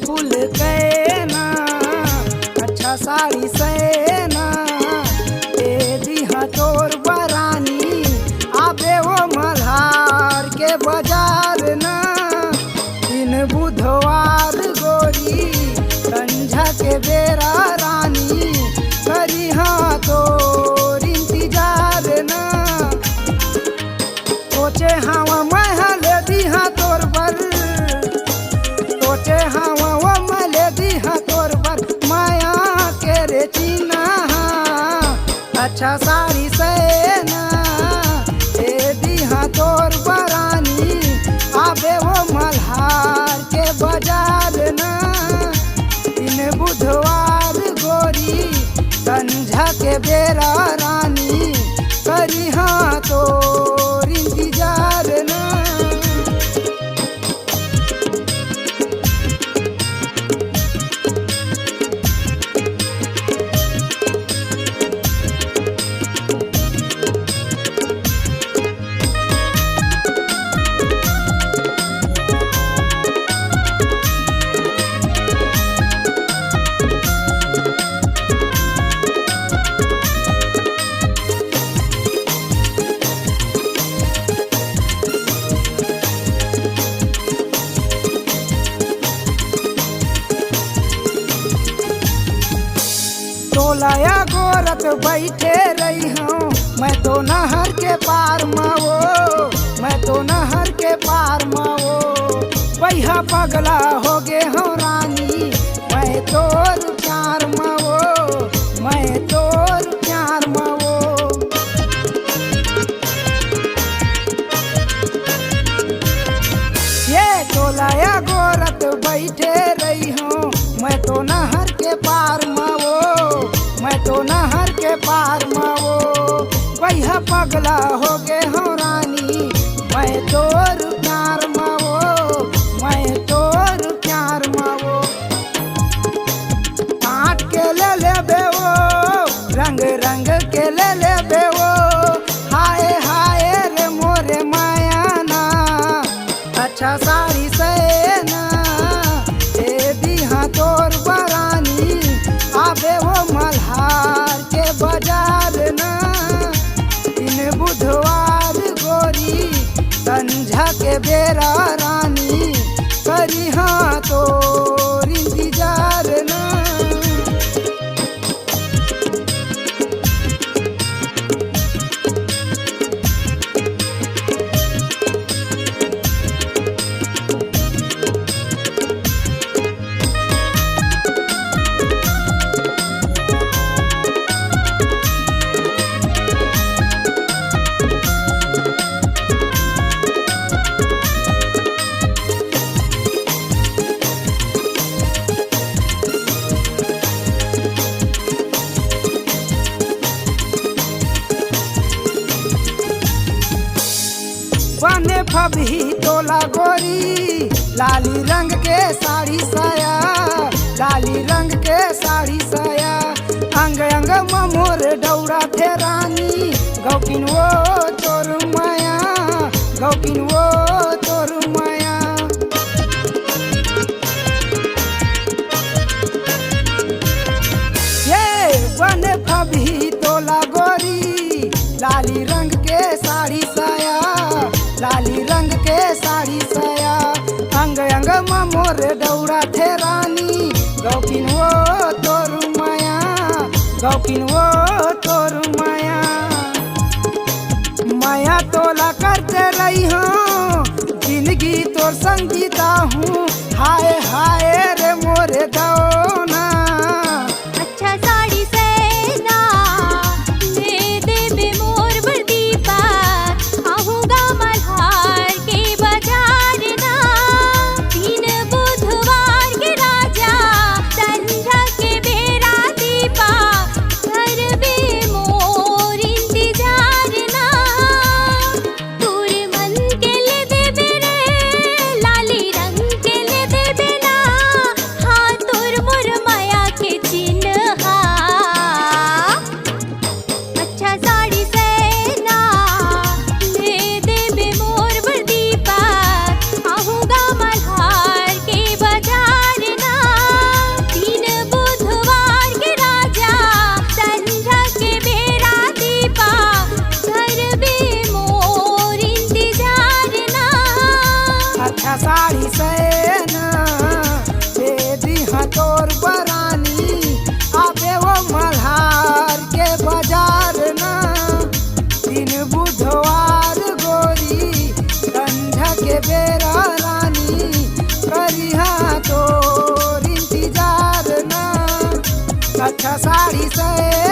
फूल कैना अच्छा साड़ी सैना दे दिहा तोर बरानी आबे वो मल्हार के बाजार ना दिन बुधवार गोरी संझा के बेरा रानी करी हाँ तोर इंतजार ना सोचे हाँ मैं ले दी हाँ तोर बर सोचे हाँ वो मैं ले दी हाँ तोर बर माया के रे चीना अच्छा साड़ी सैना दे दी हाँ तोर बरानी आबे वो मल्हार के बाजार ना दिन बुधवार गोरी संझा के बेरा रानी करी हाँ तोर इंतजार ना तोलाया गोरत बैठे रही हूँ मैं तो नहर के पार माओ मैं तो नहर के पार माओ वैहा पगला हो गे हूँ रानी मैं तोर प्यार माओ मैं तोर प्यार माओ ये तोलाया गोरत बैठे रही हूँ मैं तो नहर के पार माओ मैं तो नहर के पार माओ वैहा पगला हो गे हूँ रानी मैं तोर प्यार माओ मैं तोर प्यार माओ काट के ले बेवो रंग रंग के ले बेवो हाय हाय रे मोरे माया ना अच्छा साड़ी सैना दे दी हाँ तोर बरानी आबे वो मल्हार के बाजार ना दिन बुधवार गोरी संझा के बेरा रानी करी हाँ तोर इंतजार ना बने फबही तोला गोरी लाली रंग के साड़ी साया लाली रंग के साड़ी साया अंग अंग मोर डौरा थे रानी गौकिन वो तोर माया गौकिन वो तोर माया ये बने फबही तोला गोरी लाली रंग के साड़ी साया लाली रंग के साड़ी साया अंग अंग मोर डौरा थे रानी गौकिन वो तोर माया गौकिन वो तोर माया माया तोला करते रही हूँ जिंदगी तोर संग जीता हूँ हाय हाय रे मोरे दौना अच्छा साड़ी सैना दे देबे मोर वर्दी पर आहूँगा मल्हार के बाजार ना दिन बुधवार के राजा संझा के बेरा दीपा करबे मोर इंतजार ना तोर मन के ले देबे रे लाली रंग के ले देबे ना अच्छा साड़ी से